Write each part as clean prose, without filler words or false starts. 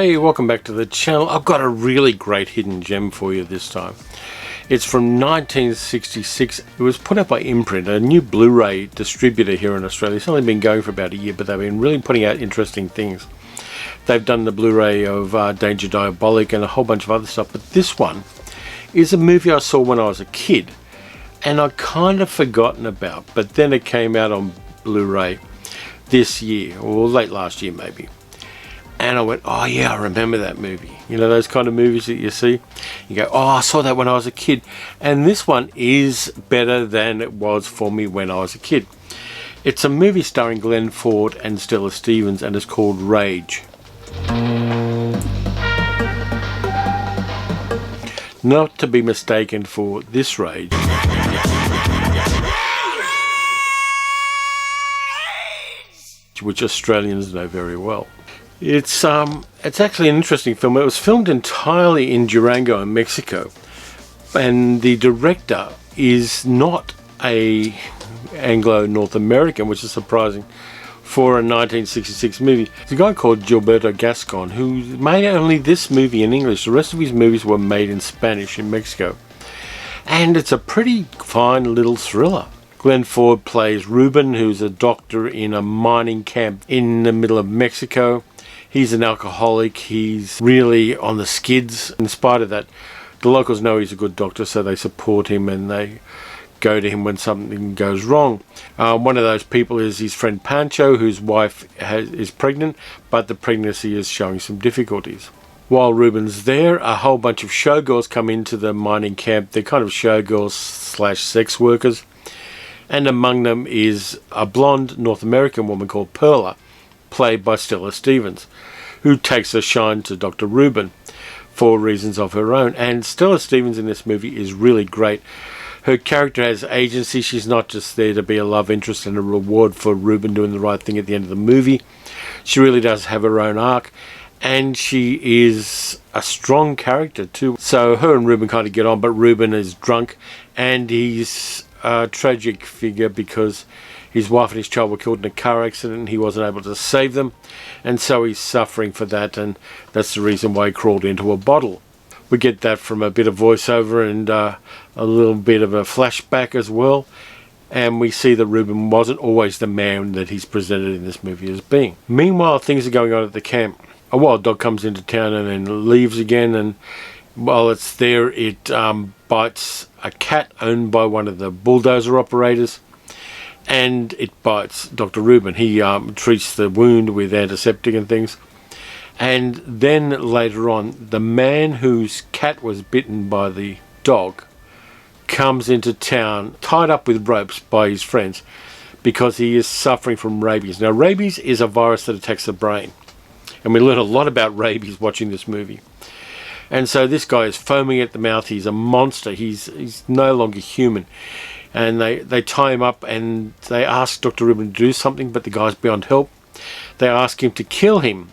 Hey, welcome back to the channel. I've got a really great hidden gem for you this time. It's from 1966. It was put out by Imprint, a new Blu-ray distributor here in Australia. It's only been going for about a year, but they've been really putting out interesting things. They've done the Blu-ray of Danger Diabolic and a whole bunch of other stuff, but this one is a movie I saw when I was a kid and I'd kind of forgotten about, but then it came out on Blu-ray this year, or late last year maybe. And I went, oh yeah, I remember that movie. You know, those kind of movies that you see. You go, oh, I saw that when I was a kid. And this one is better than it was for me when I was a kid. It's a movie starring Glenn Ford and Stella Stevens, and it's called Rage. Not to be mistaken for this Rage, which Australians know very well. It's actually an interesting film. It was filmed entirely in Durango in Mexico, and the director is not a Anglo-North American, which is surprising for a 1966 movie. It's a guy called Gilberto Gascon who made only this movie in English. The rest of his movies were made in Spanish in Mexico, and it's a pretty fine little thriller. Glenn Ford plays Ruben, who's a doctor in a mining camp in the middle of Mexico. He's an alcoholic. He's really on the skids. In spite of that, the locals know he's a good doctor, so they support him and they go to him when something goes wrong. One of those people is his friend Pancho, whose wife is pregnant, but the pregnancy is showing some difficulties. While Ruben's there, a whole bunch of showgirls come into the mining camp. They're kind of showgirls / sex workers. And among them is a blonde North American woman called Perla, played by Stella Stevens, who takes a shine to Dr. Ruben for reasons of her own. And Stella Stevens in this movie is really great. Her character has agency. She's not just there to be a love interest and a reward for Ruben doing the right thing at the end of the movie. She really does have her own arc, and she is a strong character too. So her and Ruben kind of get on, but Ruben is drunk and he's a tragic figure because his wife and his child were killed in a car accident and he wasn't able to save them, and so he's suffering for that, and that's the reason why he crawled into a bottle. We get that from a bit of voiceover and a little bit of a flashback as well, and we see that Ruben wasn't always the man that he's presented in this movie as being. Meanwhile, things are going on at the camp. A wild dog comes into town and then leaves again, and while it's there it bites a cat owned by one of the bulldozer operators, and it bites Dr. Ruben. He treats the wound with antiseptic and things, and then later on the man whose cat was bitten by the dog comes into town tied up with ropes by his friends because he is suffering from rabies. Now, rabies is a virus that attacks the brain, and we learn a lot about rabies watching this movie. And so this guy is foaming at the mouth. He's a monster. He's no longer human. And they tie him up and they ask Dr. Ruben to do something, but the guy's beyond help. They ask him to kill him,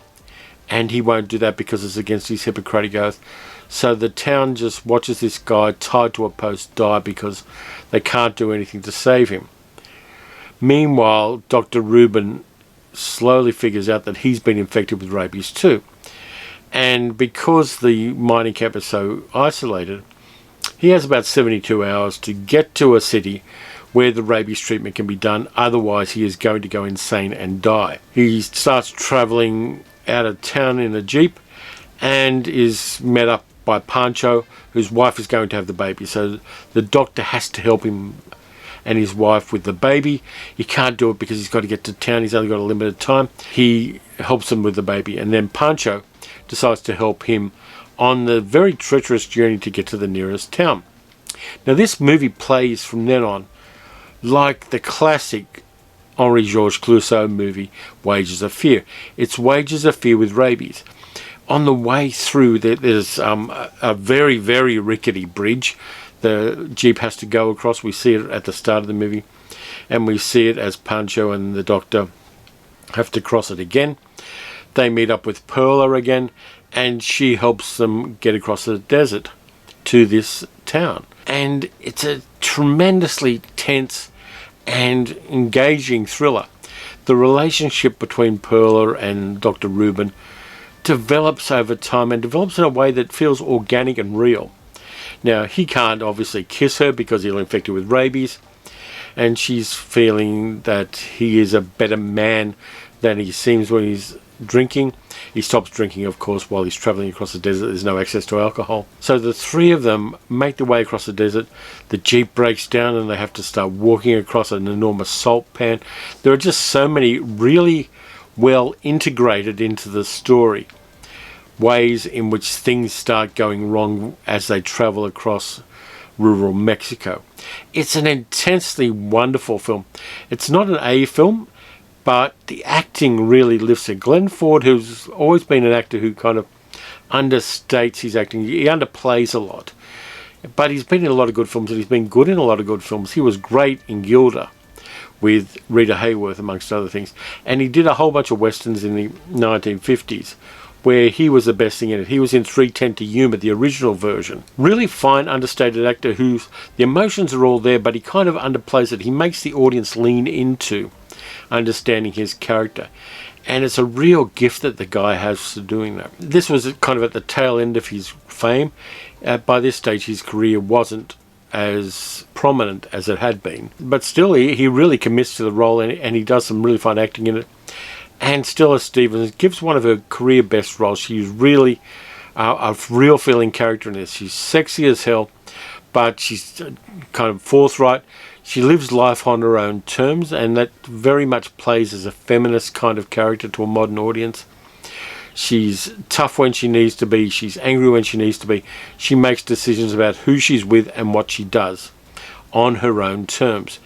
and he won't do that because it's against his Hippocratic oath. So the town just watches this guy tied to a post die because they can't do anything to save him. Meanwhile, Dr. Ruben slowly figures out that he's been infected with rabies too. And because the mining camp is so isolated, he has about 72 hours to get to a city where the rabies treatment can be done. Otherwise, he is going to go insane and die. He starts traveling out of town in a jeep and is met up by Pancho, whose wife is going to have the baby. So the doctor has to help him and his wife with the baby. He can't do it because he's got to get to town. He's only got a limited time. He helps him with the baby, and then Pancho decides to help him on the very treacherous journey to get to the nearest town. Now, this movie plays from then on like the classic Henri-Georges Clouzot movie, Wages of Fear. It's Wages of Fear with rabies. On the way through, there's a very, very rickety bridge the Jeep has to go across. We see it at the start of the movie, and we see it as Pancho and the doctor have to cross it again. They meet up with Perla again, and she helps them get across the desert to this town. And it's a tremendously tense and engaging thriller. The relationship between Perla and Dr. Ruben develops over time and develops in a way that feels organic and real. Now, he can't obviously kiss her because he'll infect her with rabies, and she's feeling that he is a better man than he seems when he's drinking. He stops drinking, of course, while he's traveling across the desert. There's no access to alcohol. So the three of them make their way across the desert. The jeep breaks down and they have to start walking across an enormous salt pan. There are just so many really well integrated into the story ways in which things start going wrong as they travel across rural Mexico. It's an intensely wonderful film. It's not an A film, but the acting really lifts it. Glenn Ford, who's always been an actor who kind of understates his acting, he underplays a lot. But he's been in a lot of good films, and he's been good in a lot of good films. He was great in Gilda with Rita Hayworth, amongst other things. And he did a whole bunch of westerns in the 1950s, where he was the best thing in it. He was in 3:10 to Yuma, the original version. Really fine, understated actor whose the emotions are all there, but he kind of underplays it. He makes the audience lean into understanding his character, and it's a real gift that the guy has for doing that. This was kind of at the tail end of his fame. By this stage his career wasn't as prominent as it had been, but still he really commits to the role, and he does some really fine acting in it. And Stella Stevens gives one of her career best roles. She's really a real feeling character in this. She's sexy as hell, but she's kind of forthright. She lives life on her own terms, and that very much plays as a feminist kind of character to a modern audience. She's tough when she needs to be. She's angry when she needs to be. She makes decisions about who she's with and what she does on her own terms.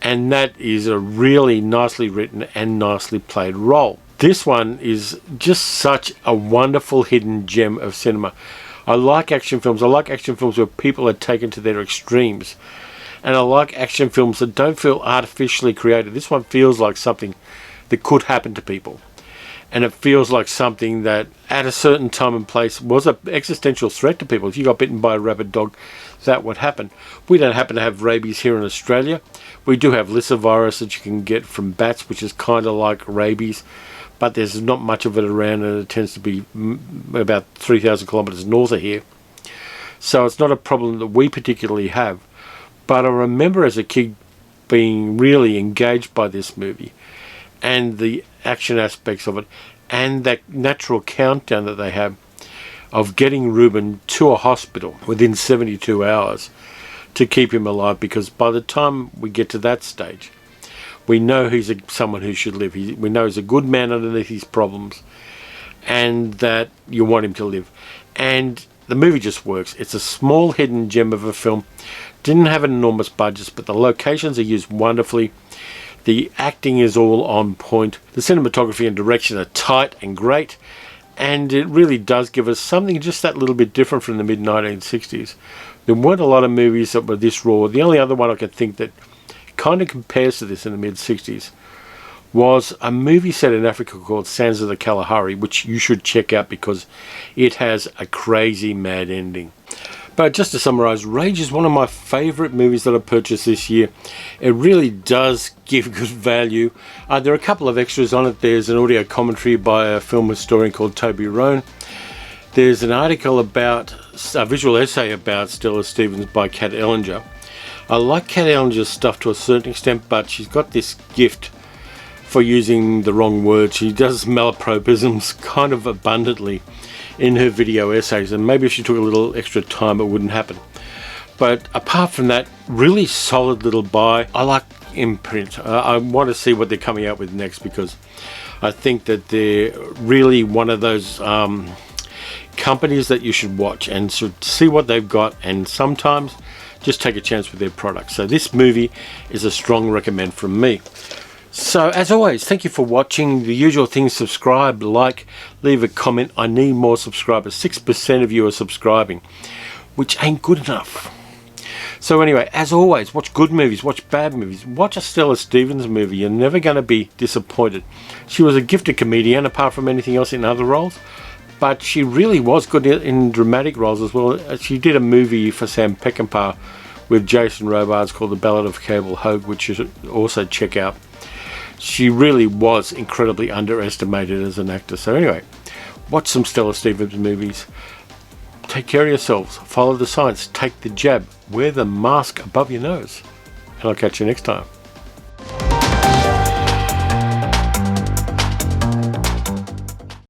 And that is a really nicely written and nicely played role. This one is just such a wonderful hidden gem of cinema. I like action films. I like action films where people are taken to their extremes. And I like action films that don't feel artificially created. This one feels like something that could happen to people. And it feels like something that at a certain time and place was an existential threat to people. If you got bitten by a rabid dog, that would happen. We don't happen to have rabies here in Australia. We do have lyssavirus that you can get from bats, which is kind of like rabies, but there's not much of it around, and it tends to be about 3,000 kilometres north of here. So it's not a problem that we particularly have. But I remember as a kid being really engaged by this movie and the action aspects of it, and that natural countdown that they have of getting Ruben to a hospital within 72 hours to keep him alive, because by the time we get to that stage, we know he's someone who should live. We know he's a good man underneath his problems, and that you want him to live. And the movie just works. It's a small hidden gem of a film. Didn't have an enormous budget, but the locations are used wonderfully. The acting is all on point. The cinematography and direction are tight and great, and it really does give us something just that little bit different from the mid-1960s. There weren't a lot of movies that were this raw. The only other one I could think that kind of compares to this in the mid-60s was a movie set in Africa called Sands of the Kalahari, which you should check out because it has a crazy mad ending. But just to summarise, Rage is one of my favourite movies that I purchased this year. It really does give good value. There are a couple of extras on it. There's an audio commentary by a film historian called Toby Rohn. There's an article about, a visual essay about Stella Stevens by Kat Ellinger. I like Kat Ellinger's stuff to a certain extent, but she's got this gift for using the wrong word. She does malapropisms kind of abundantly in her video essays, and maybe if she took a little extra time it wouldn't happen. But apart from that, really solid little buy. I like Imprint. I want to see what they're coming out with next, because I think that they're really one of those companies that you should watch and should see what they've got, and sometimes just take a chance with their products. So this movie is a strong recommend from me. So as always, thank you for watching. The usual things: subscribe, like, leave a comment. I need more subscribers. 6% of you are subscribing, which ain't good enough. So anyway, as always, watch good movies, watch bad movies, watch a Stella Stevens movie. You're never going to be disappointed. She was a gifted comedian apart from anything else in other roles, but she really was good in dramatic roles as well. She did a movie for Sam Peckinpah with Jason Robards called The Ballad of Cable Hogue, which you should also check out. She really was incredibly underestimated as an actor. So anyway, Watch some Stella Stevens movies. Take care of yourselves. Follow the science. Take the jab. Wear the mask above your nose. And I'll catch you next time.